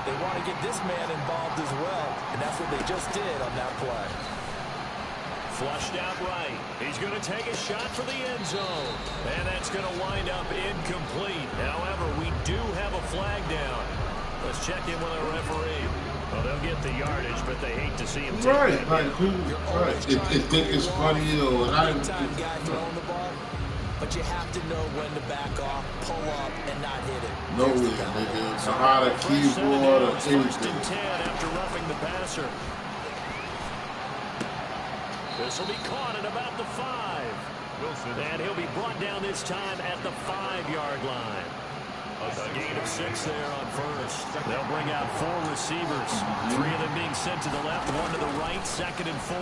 They want to get this man involved as well, and that's what they just did on that play. Flushed out right. He's going to take a shot for the end zone. And that's going to wind up incomplete. However, we do have a flag down. Let's check in with our referee. Well, they'll get the yardage, but they hate to see him take right, that. like who? Right. If think it's funny or I didn't. Guy throwing the ball, but you have to know when to back off, pull up, and not hit it. No way, nigga. Behind a keyboard or anything. 10 after roughing the passer. This will be caught at about the 5. And he'll be brought down this time at the 5-yard line. A gain of 6 there on first. They'll bring out 4 receivers. 3 of them being sent to the left, 1 to the right, 2nd and 4.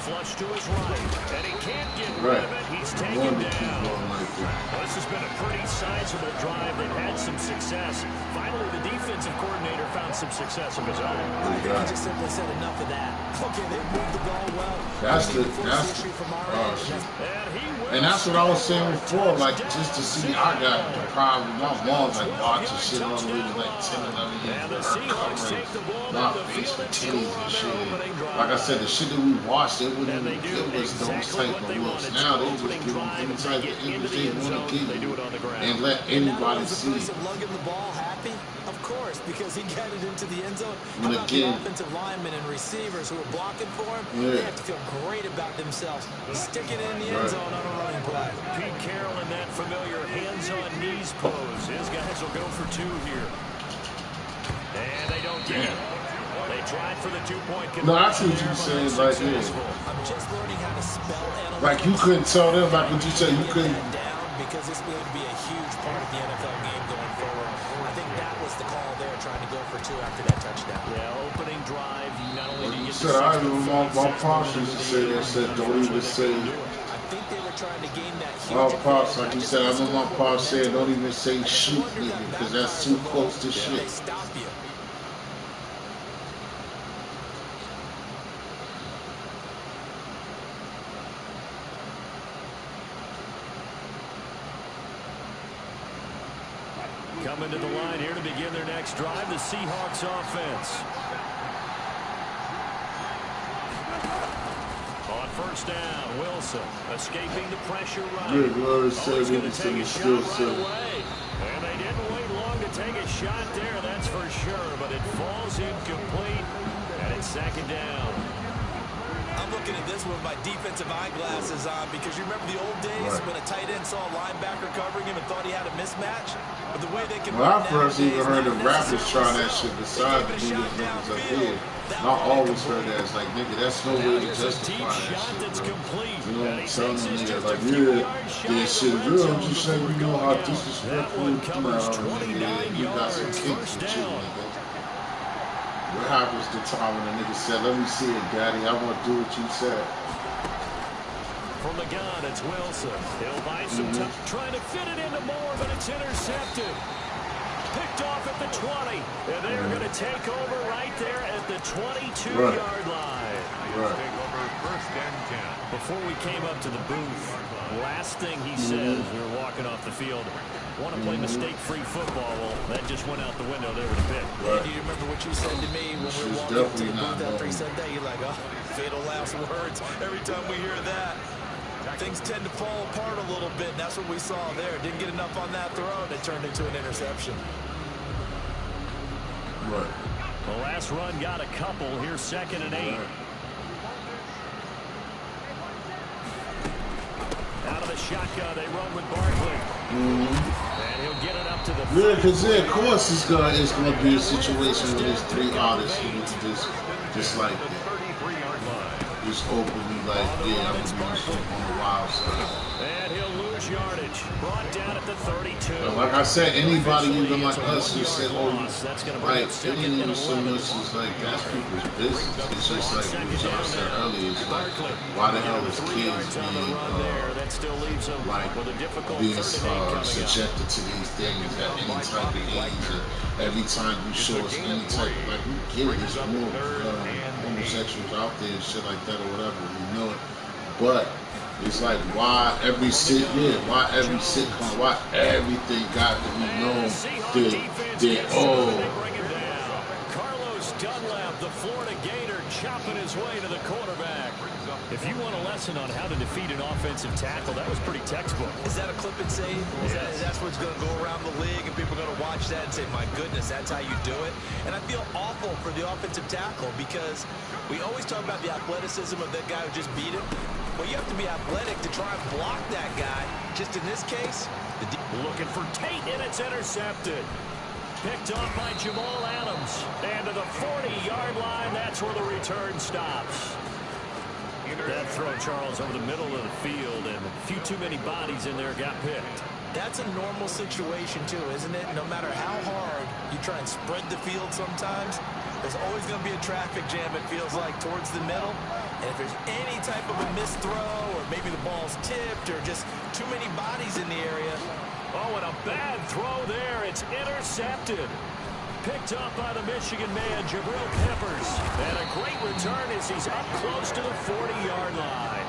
Flush to his right, and he can't get rid of it. He's taken down. Well, this has been a pretty sizable drive. They've had some success. Finally, the defensive coordinator found some success of his own. I think he just simply said enough of that. Okay, they moved the ball well. And that's what I was saying before, like, just to see, I got the problem, my mom's like watching shit all the way to like 10, 11 years, her covering my face for titties and shit. Like I said, the shit that we watched, it was those type of looks. Now they just give them any type of image they want to give you and let anybody see it. Of course, because he got it into the end zone. But again, offensive linemen and receivers who are blocking for him, they have to feel great about themselves. Sticking it in the end zone on a running play. Pete Carroll in that familiar hands-on-knees pose. His guys will go for 2 here. And they don't get it. They tried for the 2-point conversion. No, I see what you're saying right here. I'm just learning how to spell analytics. Like you couldn't tell them, like what you said, you couldn't. Because this is going to be a huge part of the NFL game going forward. I think that was the call there, trying to go for 2 after that touchdown. Yeah, opening drive. Not only Like you said, I remember my pops used to say that. Said, don't even say. I think they were trying to gain that huge. My pops, like you said, I remember my pops said, don't even say shoot, nigga, because that's too close to shit. They stop you. Coming to the line here to begin their next drive, the Seahawks offense. On first down, Wilson escaping the pressure run. Good word, said going to take a shot right away. And they didn't wait long to take a shot there, that's for sure. But it falls incomplete, and it's 2nd down. I'm looking at this with my defensive eyeglasses on because you remember the old days when a tight end saw a linebacker covering him and thought he had a mismatch? But the way they can when I first even heard the rappers try that shit beside the niggas up here, and I always heard that. It's like, nigga, that's no way to justify that shit, bro. You know what I'm telling them, nigga? Like, yeah, shit real. I'm just saying, you know how disrespectful you come out, nigga. You got some kicks and shit, nigga. What happens the time when the nigga said, let me see it, daddy, I want to do what you said. From the gun, it's Wilson. He'll buy some time, trying to fit it into Moore, but it's intercepted. Picked off at the 20. And they're going to take over right there at the 22-yard line. Take over 1st and 10. Before we came up to the booth, last thing he said as we were walking off the field, want to play mistake-free football. Well, that just went out the window there with a pick. Do you remember what you said to me when we were walking up to the booth after he said that? You're like, oh, fatal last words. Every time we hear that, things tend to fall apart a little bit, and that's what we saw there. Didn't get enough on that throw, and it turned into an interception. Right. The last run got a couple. Here's 2nd and 8. Out of the shotgun, they run with Barkley. And he'll get it up to the... Yeah, because of course it's gonna be a situation where there's 3 artists who just like that. Just openly like, yeah, I'm gonna be on the wild side. And he'll lose yardage. Brought down at the 32. But like I said, anybody even like us who said, oh, like, it ain't even so much as like, that's people's business. It's just like what John said earlier, it's like, why the hell is kids being, being subjected to these things at any type of age, or every time you show us any type of, like, we get it, there's more homosexuals out there and shit like that or whatever, we know it, but it's like, why every sitcom, why everything got to be known that, chopping his way to the quarterback. If you want a lesson on how to defeat an offensive tackle, that was pretty textbook. Is that a clip and save? That's what's going to go around the league, and people are going to watch that and say, my goodness, that's how you do it? And I feel awful for the offensive tackle because we always talk about the athleticism of that guy who just beat him. Well, you have to be athletic to try and block that guy. Just in this case, looking for Tate, and it's intercepted. Picked off by Jamal Adams. And to the 40-yard line, that's where the return stops. That throw, Charles, over the middle of the field, and a few too many bodies in there got picked. That's a normal situation, too, isn't it? No matter how hard you try and spread the field sometimes, there's always going to be a traffic jam, it feels like, towards the middle. And if there's any type of a missed throw, or maybe the ball's tipped, or just too many bodies in the area. Oh, and a bad throw there. It's intercepted. Picked up by the Michigan man, Jabril Peppers. And a great return as he's up close to the 40-yard line.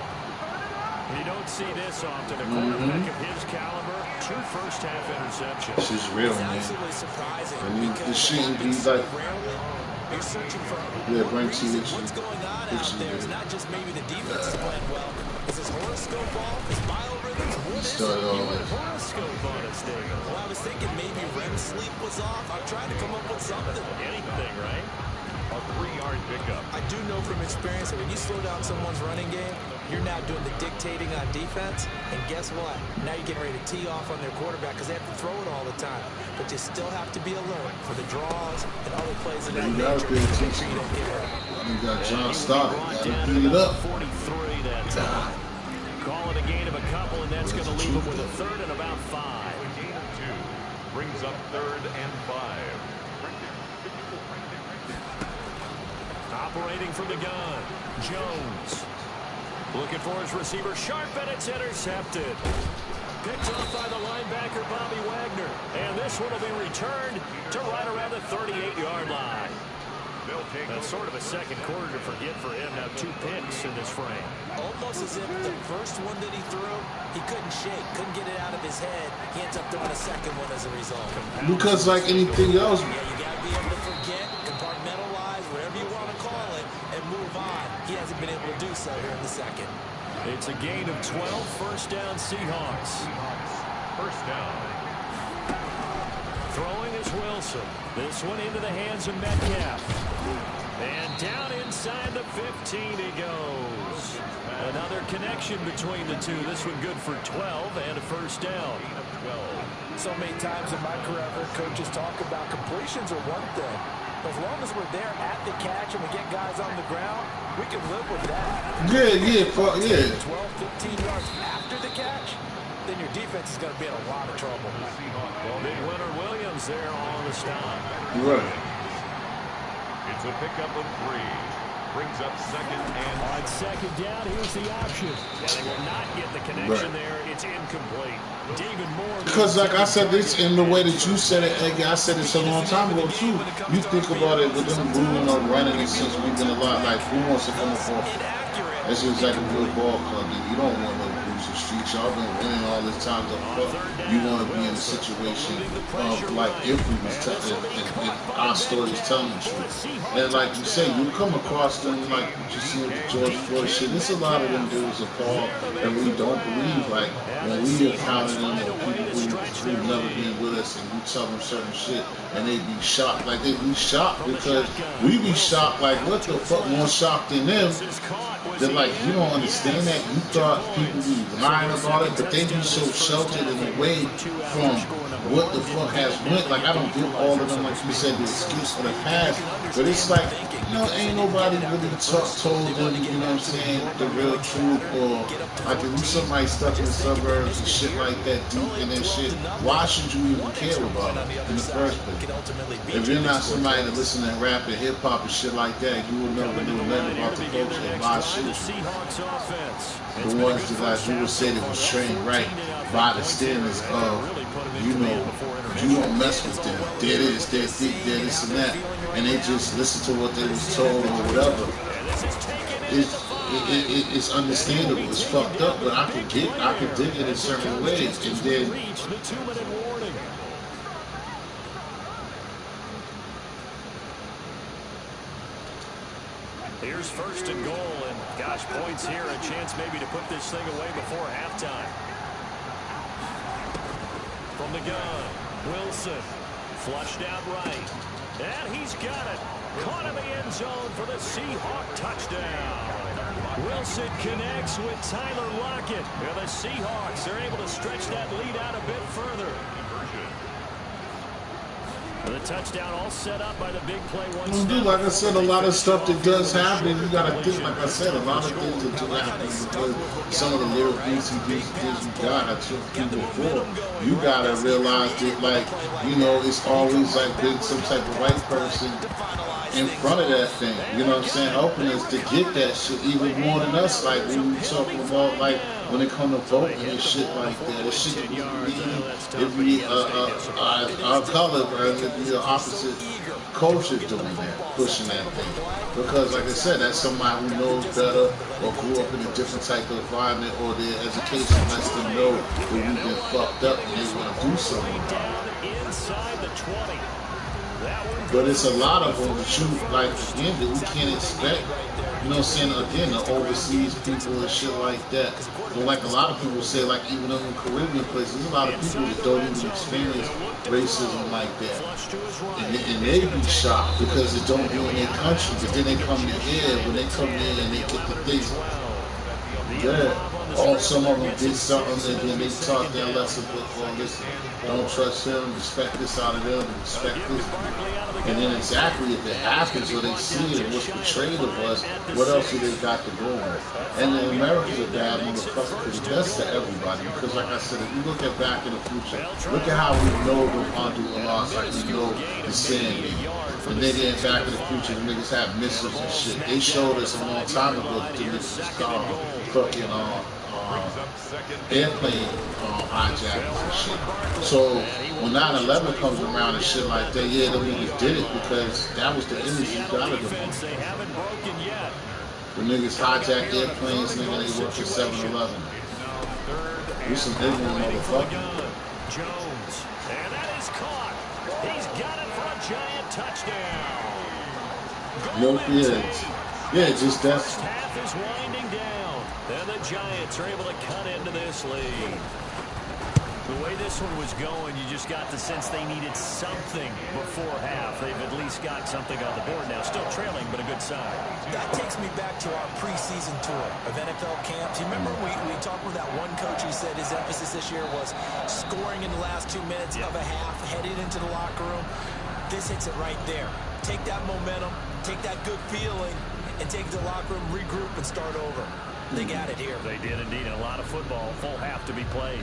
You don't see this often. A quarterback of his caliber, 2 first-half interceptions. This is real, man. It's absolutely surprising. I mean, this shouldn't be like... You're searching for bring to what's going on out there. It's not just maybe the defense is playing well. Is his horoscope off? His biorhythms? What is it? Horoscope on us, David. Well, I was thinking maybe REM sleep was off. I'm trying to come up with something. Anything, right? A 3-yard pickup. I do know from experience that when you slow down someone's running game, you're now doing the dictating on defense. And guess what? Now you're getting ready to tee off on their quarterback because they have to throw it all the time. But you still have to be alert for the draws and other plays of that nature. You got John Stoddard. Got to beat it up. 43 that time. Call it a gain of a couple, and that's going to leave him with a 3rd and about 5. A gain of 2 brings up 3rd and 5. Operating from the gun, Jones. Looking for his receiver, Sharp, and it's intercepted. Picked off by the linebacker, Bobby Wagner. And this one will be returned to right around the 38-yard line. That's sort of a second quarter to forget for him. Now 2 picks in this frame. Almost as if the first one that he threw, he couldn't shake, couldn't get it out of his head. He ends up throwing a second one as a result. Because like anything else. Yeah, you got to be able to forget, compartmentalize, whatever you want to call it, and move on. He hasn't been able to do so here in the second. It's a gain of 12, first down Seahawks. First down. Throwing is Wilson. This one into the hands of Metcalf. And down inside the 15 he goes. Another connection between the two. This one good for 12 and a first down. 12. So many times in my career, I've heard coaches talk about completions are one thing. But as long as we're there at the catch and we get guys on the ground, we can live with that. Yeah. 12, 15 yards after the catch, then your defense is going to be in a lot of trouble. Well, big winner Williams there on the stop. Right. It's a pickup of 3. Brings up 2nd and... On 2nd down, here's the option. And they will not get the connection there. It's incomplete. David Moore... Because like I said this in the way that you said it, Eggy, I said this a long time ago too. You think about it with them moving or running it since we've been a lot. Like, who wants to come up off? That's just like a good ball club. You don't want no losing streaks. Y'all been winning all this time. The fuck you want to be in a situation of like if we was if our story is telling the truth. And like you say, you come across them like you see with the George Floyd shit. There's a lot of them dudes that fall and we don't believe. Like when we encounter them or people who've never been with us and we tell them certain shit and they be shocked. Like they be shocked because we be shocked. Like what the fuck more shocked than them? They're like, you don't understand that. You thought people be lying about it, but they be so sheltered and away from what the fuck has went. Like, I don't give all of them, like you said, the excuse for the past. But it's like, you know, ain't nobody really told them, you know what I'm saying, the real truth. Or, like, if you somebody stuck in the suburbs and shit like that, deep in that shit, why should you even care about it in the first place? If you're not somebody that listen to rap and hip-hop and shit like that, you will never know nothing about the culture and my shit. The ones that like you would say that was trained right by the standards of, you know, you don't mess with them. They're this, they're this and that. And they just listen to what they was told or whatever. It's understandable. It's fucked up, but I could dig it in certain ways. And then Here's first and goal, and gosh, points here, a chance maybe to put this thing away before halftime. From the gun, Wilson, flushed out right, and he's got it. Caught in the end zone for the Seahawk touchdown. Wilson connects with Tyler Lockett. And the Seahawks are able to stretch that lead out a bit further. The touchdown all set up by the big play once. Dude, like I said, a lot of stuff that does happen, you gotta think, like I said, a lot of things that do happen because some of the little things you got, I took people before. You gotta realize that, like, you know, it's always like been some type of white person in front of that thing, you know what I'm saying, helping us to get that shit even more than us, like when we talking about, like, when it comes to voting and shit like that, it should be our color, or it'd be the opposite culture doing that, pushing that thing, because like I said, that's somebody who knows better or grew up in a different type of environment, or their education lets them know that we've been fucked up and they want to do something about it. Inside the 20. But it's a lot of them that you, like, again, that we can't expect, you know what I'm saying, again, the overseas people and shit like that. But like a lot of people say, like, even in the Caribbean places, there's a lot of people that don't even experience racism like that. And they be shocked because it don't be in their country, but then they come to here, when they come in and they get the things, yeah. Oh, some of them did something, and then they taught their lesson, but, well, listen, don't trust them, respect this out of them, respect this. And then exactly if it happens or they see it, what's portrayed of us, what else do they got to go on? And then America's a bad motherfucker because it does to everybody. Because like I said, if you look at Back in the Future, look at how we know the undo and loss, like we know the saying. And then in Back in the Future, the niggas have missiles and shit. They showed us a long time ago that the niggas was called fucking airplane hijackers and shit. So when 9/11 comes around and shit like that, yeah, them niggas did it because that was the image you got of them. The niggas hijack airplanes, nigga, they work at 7-Eleven. You some ignorant motherfucker. Jones, and that is caught. He's got it for a giant touchdown. No kids. Yeah, just that's. Half is winding down, and the Giants are able to cut into this lead. The way this one was going, you just got the sense they needed something before half. They've at least got something on the board now. Still trailing, but a good sign. That takes me back to our preseason tour of NFL camps. You remember we talked with that one coach who said his emphasis this year was scoring in the last 2 minutes of a half, headed into the locker room. This hits it right there. Take that momentum, take that good feeling, and take the locker room, regroup, and start over. They got it here. They did indeed. A lot of football, full half to be played.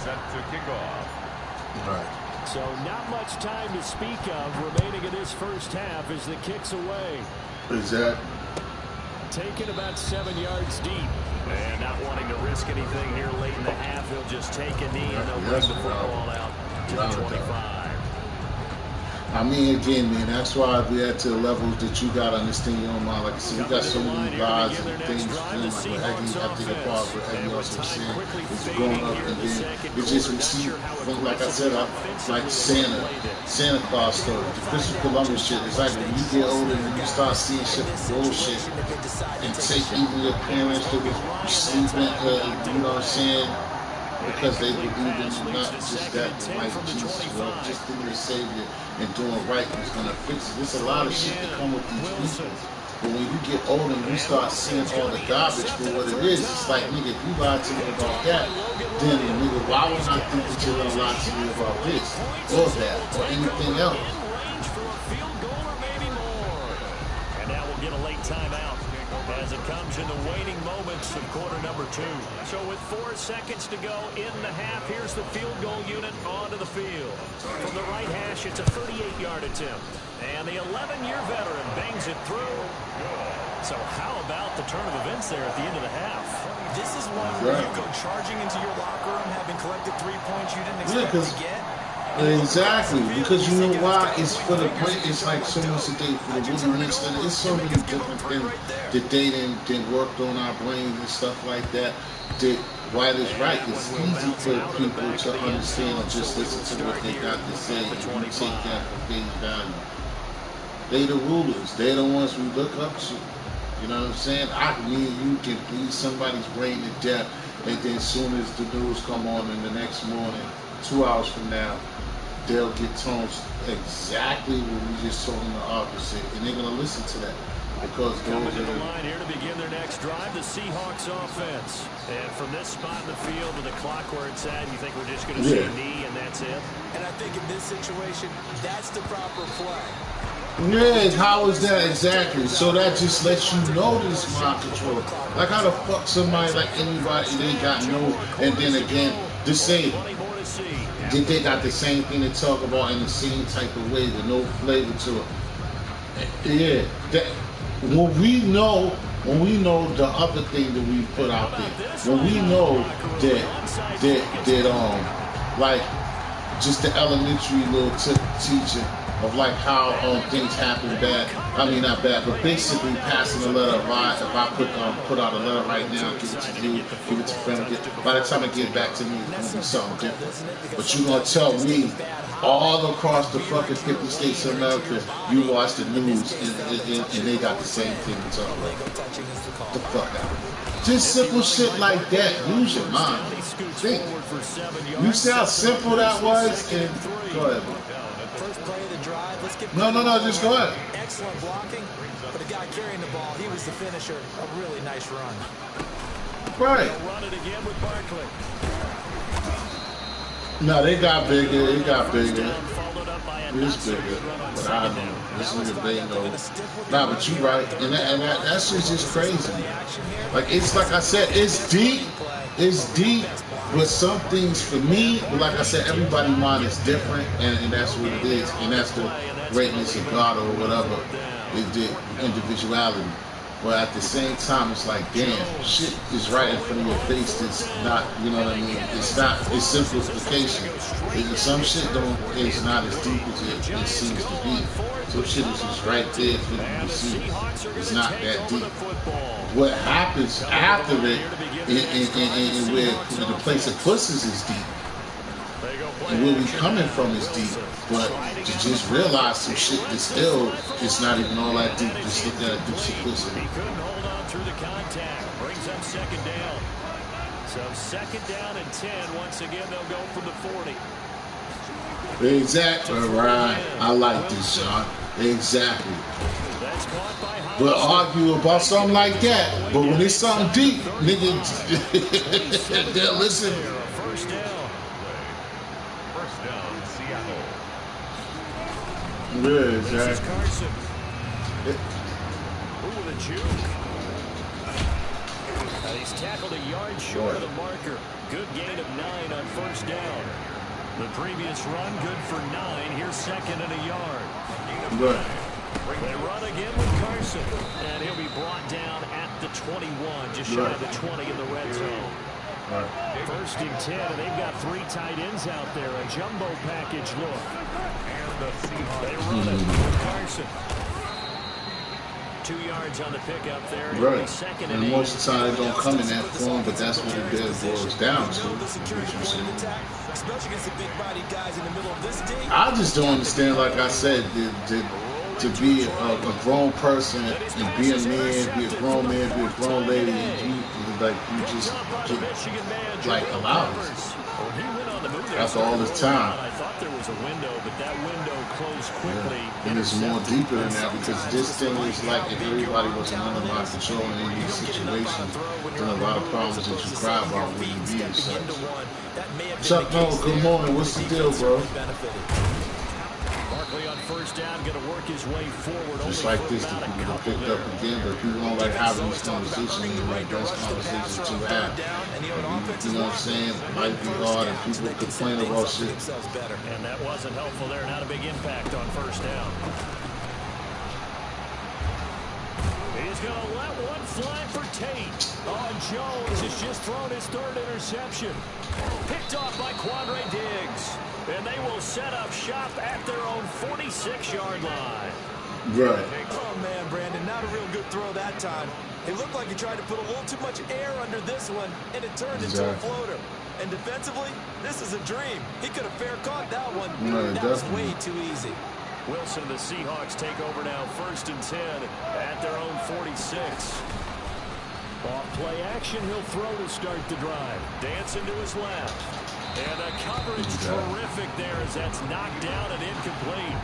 Set to kick off. Right. So not much time to speak of remaining in this first half as the kick's away. Exactly. Taken about 7 yards deep. And not wanting to risk anything here late in the half, he'll just take a knee and they'll bring the football out to the 25. I mean, again, man, that's why we're at to the levels that you got to understand your own mind. Like I said, we got so many lies and things, like what Eggy, I think a part of what Eggy also saying is growing up, and then it's just we see, like I said, like Santa Claus story, the Christopher Columbus shit. It's like when you get older and you start seeing shit bullshit and take even your parents that was sleeping, you know what I'm saying? Because they believe in not just that, like Jesus, well, just being the Savior and doing right was going to fix it. There's a lot of shit that come with these people. But when you get older and you start seeing all the garbage for what it is, it's like, nigga, if you lied to me about that, then, nigga, why would I think that you're going to lie to me about this, or that, or anything else? And now we'll get a late timeout as it comes in the waning moments of quarter number 2. So with 4 seconds to go in the half, here's the field goal unit onto the field. From the right hash, it's a 38-yard attempt. And the 11-year veteran bangs it through. So how about the turn of events there at the end of the half? This is one where you go charging into your locker room having collected 3 points you didn't expect to get. Exactly, because you know why? It's for the brain. It's like so much that they for the women instant. It's so many different things that they didn't worked on our brains and stuff like that. That White is right. It's easy for people to understand and just listen to what they got to say and you take that for face value. They the rulers. They're the ones we look up to. You know what I'm saying? Me and you can bleed somebody's brain to death, and then as soon as the news come on in the next morning, 2 hours from now, they'll get tones exactly what we just told them the opposite, and they're gonna listen to that because coming those to are the line here to begin their next drive, the Seahawks offense. And from this spot in the field with the clock where it's at, you think we're just going to see a knee and that's it? And I think in this situation, that's the proper play. Yeah, how is that exactly? So that just lets you know this mind control. Like how the fuck somebody like anybody they got no, and then again the same. They got the same thing to talk about in the same type of way with no flavor to it. Yeah, that when we know the other thing that we put out there, when we know that like just the elementary little teaching of like how things happen bad. I mean not bad, but basically passing a letter. If I put out a letter right now, give it to you, give it to friend. By the time it get back to me, it's gonna be something different. But you gonna tell me all across the fucking 50 states of America, you watch the news and they got the same thing to talk about. The fuck out. Just simple shit like that. Use your mind. Think. You see how simple that was? And go ahead. First play of the drive. Let's get No, just go ahead. Excellent blocking, but the guy carrying the ball, he was the finisher. A really nice run. Right. They'll run it again with Barkley. No, they got bigger. It got bigger. It's bigger. But I know. This nigga bingo. Nah, but you right. And that shit's just crazy. Like, it's like I said, it's deep. It's deep. But some things for me, but like I said, everybody's mind is different. And that's what it is. And that's the greatness of God or whatever. Is the individuality. But at the same time, it's like, damn, shit is right in front of your face. It's not, you know what I mean? It's not, it's simplification. Some shit it's not as deep as it seems to be. Some shit is just right there for you to see. It's not that deep. What happens after it, and where the place it puts us is deep. And where we coming from is deep. But to just realize some shit that's still, it's not even all that deep. Just look at the simplicity. He couldn't hold on through the contact. Brings up second down. So second down and 10. Once again, they'll go from the 40. Exactly. Right. I like this, Sean. Exactly. But argue about something like that. But when it's something deep, nigga, they'll listen. First down. Yeah, exactly. Carson. With a juke. He's tackled a yard short of the marker. Good gain of 9 on first down. The previous run, good for 9. Here's second and a yard. Right. They run again with Carson. And he'll be brought down at the 21, just shy of the 20 in the red zone. Right. First and 10, and they've got 3 tight ends out there. A jumbo package look. They run it with Carson. 2 yards on the pickup there. Right. Second and most of the time they don't come in that form, but that's what it boils down to. I just don't understand, like I said, to be a grown person and be a man, be a grown man, be a grown lady, and you just get like allowed after all this time. I thought there was a window, but that window closed quickly. Yeah. And it's more deeper than that because this thing is like if everybody wasn't under my control in any situation, then a lot of problems that you cry about wouldn't be as such. Chuck, no, good morning. What's the deal, bro? On first down, going to work his way forward. Just like this, the people get picked up again, but people don't like having these conversations. And like those conversations to have. You know what I'm saying? It might be hard, and people complain about shit. And that wasn't helpful there. Not a big impact on first down. He's going to let one fly for Tate. Oh, Jones has just thrown his third interception. Picked off by Quandre Diggs. And they will set up shop at their own 46-yard line. Right. Oh, man, Brandon, not a real good throw that time. It looked like he tried to put a little too much air under this one, and it turned into a floater. And defensively, this is a dream. He could have fair caught that one. That was way too easy. Wilson and the Seahawks take over now, 1st and 10 at their own 46. Off play action, he'll throw to start the drive. Dancing to his left. And the coverage terrific there as that's knocked down and incomplete.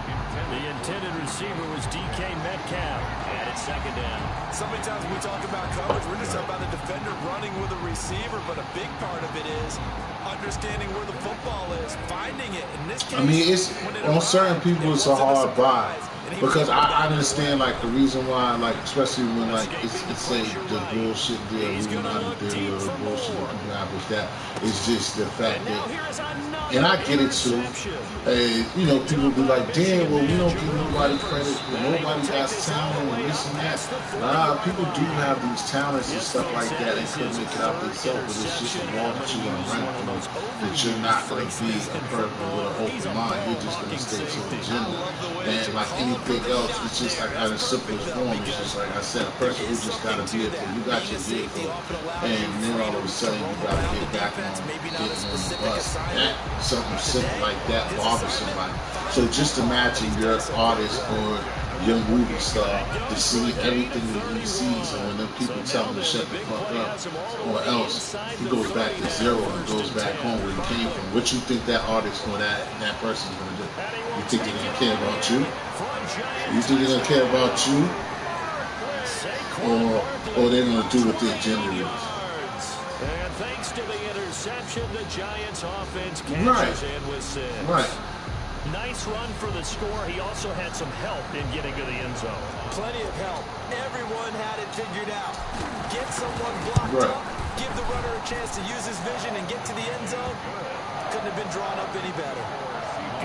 The intended receiver was DK Metcalf. And it's 2nd down. So many times we talk about coverage, we're just talking about a defender running with a receiver, but a big part of it is understanding where the football is, finding it. In this case, I mean, it's on certain people it's a hard buy. Because I understand, like, the reason why, like, especially when, like, it's say the bullshit deal, we not the deal, the bullshit that people have with that. It's just the fact that, and I get it too. You know, people be like, damn, well, we don't give nobody credit, nobody has talent and this and that. Nah, people do have these talents and stuff like that and couldn't make it out themselves, but it's just a wall that you're going to run through, that you're not going to be a person with an open mind. You're just going to stay to the agenda. And, like, anything else, it's just like at its simplest form. It's just like I said, a person who just got a vehicle, you got your vehicle, and then all of a sudden you got to get back on, getting on the bus. That something simple like that bothers somebody. So just imagine you're an artist or young movie star to see everything that he sees, and when them people tell him to shut the fuck up, or else he goes back to zero and goes back home where he came from. What you think that artist or that person's gonna do? You think they're gonna care about you? You think they're gonna care about you? Or they're gonna do what their agenda is? And thanks to the interception, the Giants offense catches in with 6. Right. Nice run for the score. He also had some help in getting to the end zone. Plenty of help. Everyone had it figured out. Get someone blocked up, give the runner a chance to use his vision and get to the end zone. Couldn't have been drawn up any better.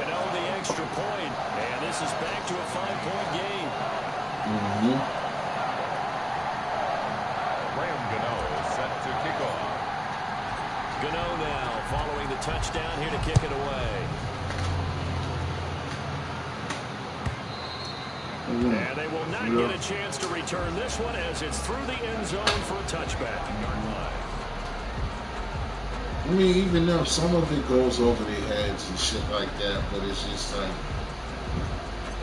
Gano the extra point, and this is back to a 5-point game. Graham Gano set to kick off. Gano now following the touchdown here to kick it away. And they will not get a chance to return this one as it's through the end zone for a touchback. I mean, even though some of it goes over their heads and shit like that, but it's just like,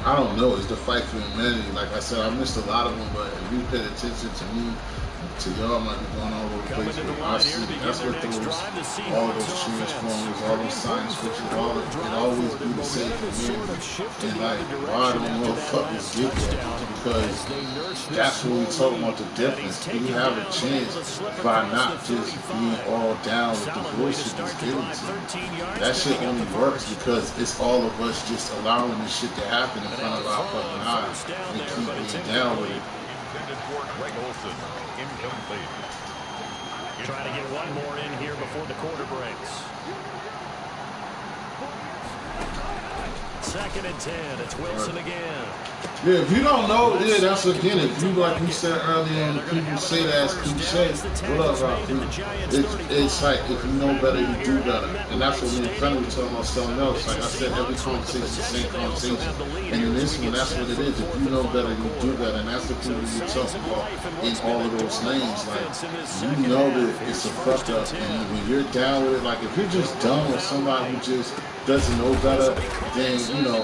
I don't know, it's the fight for humanity. Like I said, I missed a lot of them, but if you paid attention to me, to y'all might be going all over the place. I see that's what all those transformers, all those science fiction, it always be the same community. And like, why don't motherfuckers get that? Because that's what we talking about, the difference. You have a chance by not just being all down with the bullshit that's given to you. That shit only works because it's all of us just allowing this shit to happen in front of our fucking eyes and keep being down with it. Incomplete. Trying to get one more in here before the quarter breaks. 2nd and 10. It's Wilson again. Yeah, if you don't know, yeah, that's again, if you, like we said earlier, and people say that as cliche, what up, Rob? It's like, if you know better, you do better. And that's what me and Fenner were talking about something else. Like I said, every conversation is the same conversation. And in this one, that's what it is. If you know better, you do better. And that's the people you talk about in all of those lanes. Like, you know that it's a fuck up. And when you're down with it, like, if you're just done with somebody who just doesn't know better, then, you know,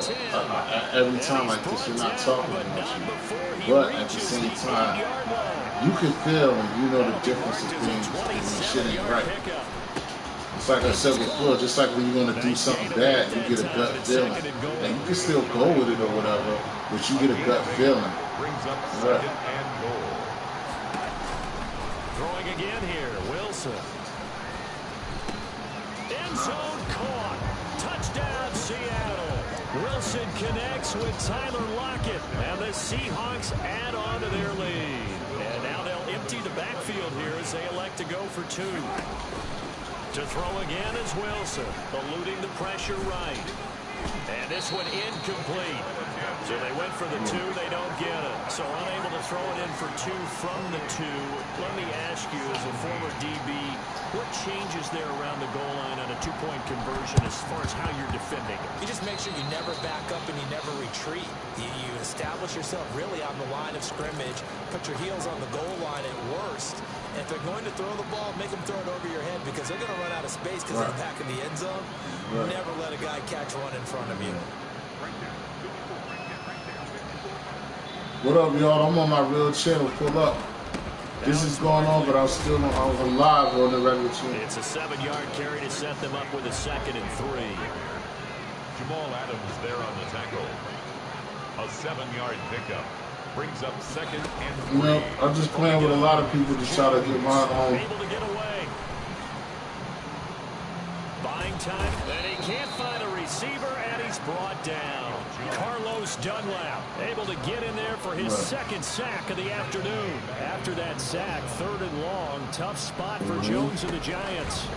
every time like this, you're not talking about you. But at the same time, you can feel and you know the difference between when shit ain't right. It's like I said before, just like when you're going to do something bad, you get a gut feeling. And you can still go with it or whatever, but you get a gut feeling. Right. Throwing again here, Wilson. End zone caught. Touchdown, Seattle. Wilson connects with Tyler Lockett, and the Seahawks add on to their lead. And now they'll empty the backfield here as they elect to go for 2. To throw again is Wilson, eluding the pressure right. And this one incomplete. So they went for the 2, they don't get it. So unable to throw it in for 2 from the 2. Let me ask you, as a former DB, what changes there around the goal line on a 2-point conversion as far as how you're defending? You just make sure you never back up and you never retreat. You establish yourself really on the line of scrimmage, put your heels on the goal line at worst. And if they're going to throw the ball, make them throw it over your head because they're going to run out of space because they're back in the end zone. Never let a guy catch one in front of you. What up, y'all? I'm on my real channel. Pull up. This is going on, but I'm live on the regular channel. It's a 7-yard carry to set them up with a 2nd and 3. Jamal Adams there on the tackle. A 7-yard pickup. Brings up 2nd and 3. You know, I'm just playing with a lot of people to try to get my own. Able to get away. Buying time, and he can't find a receiver, and he's brought down. Carlos Dunlap able to get in there for his 2nd sack of the afternoon. After that sack, 3rd and long, tough spot for Jones and the Giants.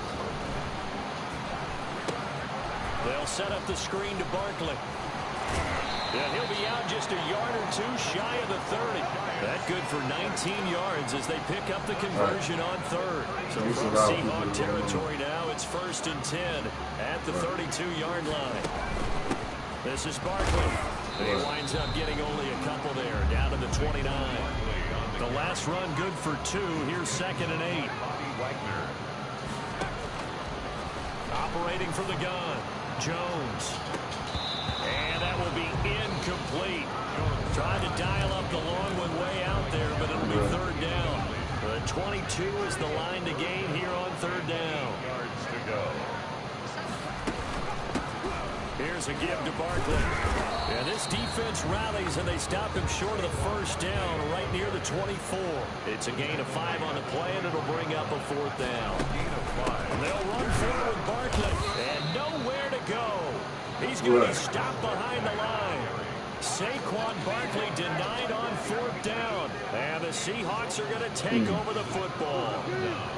They'll set up the screen to Barkley. And he'll be out just a yard or 2 shy of the 30. That good for 19 yards as they pick up the conversion on 3rd. So from Seahawk territory now, it's 1st and 10 at the 32-yard line. This is Barkley. He winds up getting only a couple there, down to the 29. The last run good for 2. Here's 2nd and 8. Operating from the gun, Jones. And that will be incomplete. Trying to dial up the long one way out there, but it'll be 3rd down. The 22 is the line to gain here on 3rd down. Yards to go. Here's a give to Barkley. And this defense rallies, and they stop him short of the 1st down, right near the 24. It's a gain of 5 on the play, and it'll bring up a 4th down. Gain of 5. They'll run forward with Barkley, and nowhere to go. He's going to be stopped behind the line. Saquon Barkley denied on 4th down. And the Seahawks are going to take over the football.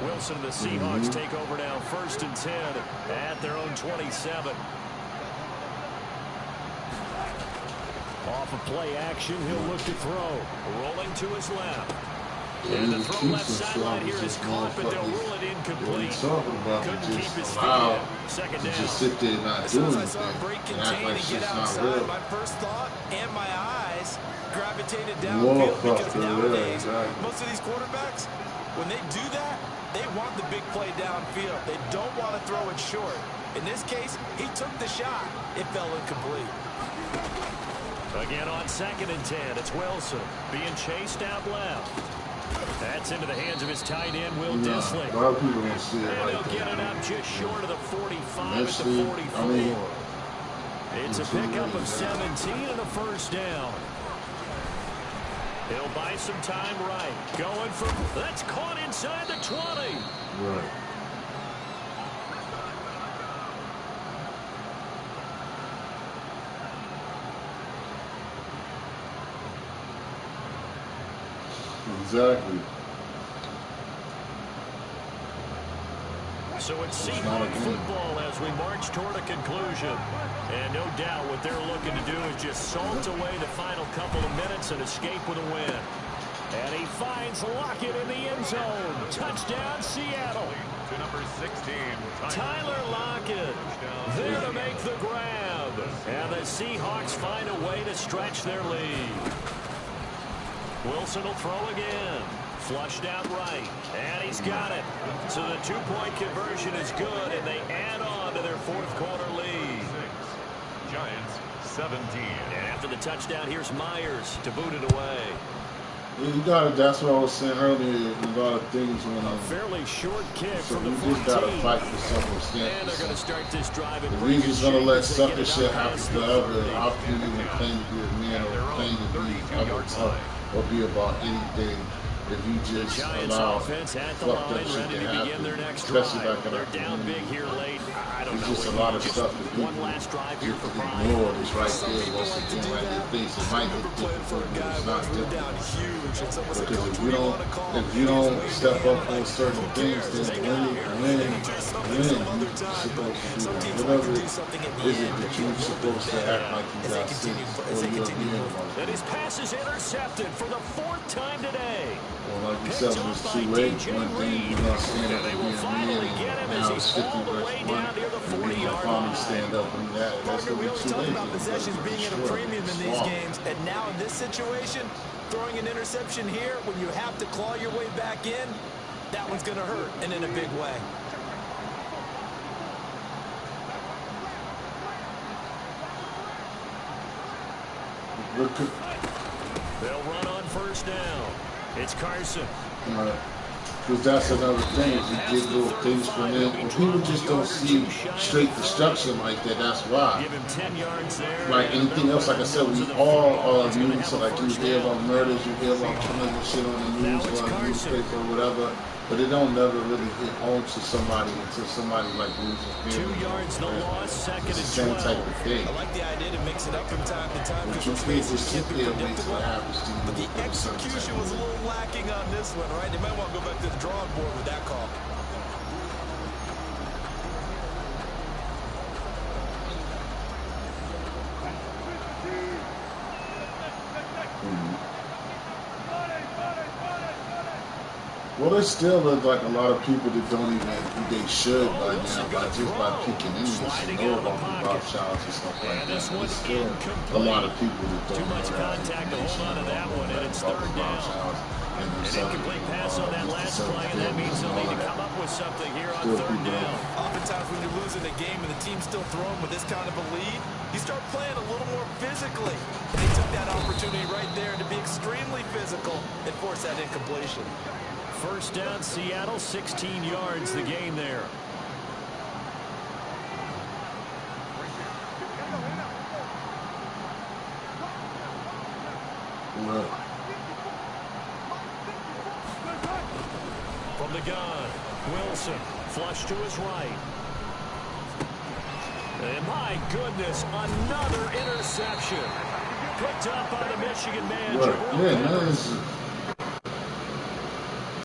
Wilson and the Seahawks take over now, 1st and 10 at their own 27. Off of play action, he'll look to throw. Rolling to his left. And the throw left sideline here is caught, but they'll rule it incomplete. Couldn't keep his feet in. 2nd down. Just sit there and not do anything. As soon as I saw a break contain and get outside, my first thought and my eyes gravitated downfield because nowadays, most of these quarterbacks, when they do that, they want the big play downfield. They don't want to throw it short. In this case, he took the shot. It fell incomplete. Again on 2nd and 10, it's Wilson being chased out left. That's into the hands of his tight end, Will Dissling. A lot of people don't see it and like he'll get it up just short of the 45 at the 44. I mean, it's a pickup of 17 and a 1st down. He'll buy some time right. Going for, that's caught inside the 20. Right. Exactly. So it's Seahawk football as we march toward a conclusion. And no doubt what they're looking to do is just salt away the final couple of minutes and escape with a win. And he finds Lockett in the end zone. Touchdown, Seattle. To number 16, Tyler Lockett there to make the grab. And the Seahawks find a way to stretch their lead. Wilson will throw again. Flushed out right. And he's got it. So the 2-point conversion is good, and they add on to their 4th quarter lead. Giants 17. And after the touchdown, here's Myers to boot it away. Yeah, you got it. That's what I was saying earlier. A lot of things when A fairly short kick so from the we 14. just gotta fight for something. And they're going to start this drive. If we just gonna let sucker shit happen to other, how can you even claim to be a man or claim to be other tough or be about anything if you just Giants allow offense at the fucked line, up shit ready to to begin happen, their next especially drive. back in They're down big here late. I don't know. It's just a lot of stuff that people one last drive here for Brian. ignore. It's right there once again, like their face. It might get difficult, but it's not difficult. Because if you don't step up on certain things, then when win, you're supposed to do that. Whatever is it that you're supposed to act like you got 6 or you're being like. And his pass is intercepted for the 4th time today. Well, like you said, it was too late. One thing you're going to stand up and be a man, and now it's 50 versus 1. And you're going to finally stand up and that's going to be too late. About possessions being at a premium in these games, and now in this situation, throwing an interception here when you have to claw your way back in, that one's going to hurt, and in a big way. They'll run on first down. It's Carson. Because that's another thing. You get little things from them. When people just don't see straight destruction like that, that's why. Give him 10 yards there. Like anything else, like I said, we all are immune to, like, you hear about murders, you hear about killing and shit on the news or on the newspaper or whatever, but it don't never really hit home to somebody until somebody like loses 2 yards the loss, second and 12. Same type of thing. I like the idea to mix it up from time to time. But you can't just sit there and wait till it happens to you. But the execution was a little lacking on this one, right? They might want to go back to the drawing board with that call. Well, there still is like a lot of people that don't even, they should by now, just by peeking in this and know about the Rothschilds and stuff like that. There's still a lot of people that don't know that information about the Rothschilds and An incomplete pass on that last play, and that means they'll need to come up with something here on third down. Oftentimes when you're losing a game and the team's still throwing with this kind of a lead, you start playing a little more physically. And they took that opportunity right there to be extremely physical and force that incompletion. First down, Seattle, 16 yards the gain there. From the gun, Wilson, flush to his right. And my goodness, another interception. Picked up by the Michigan man.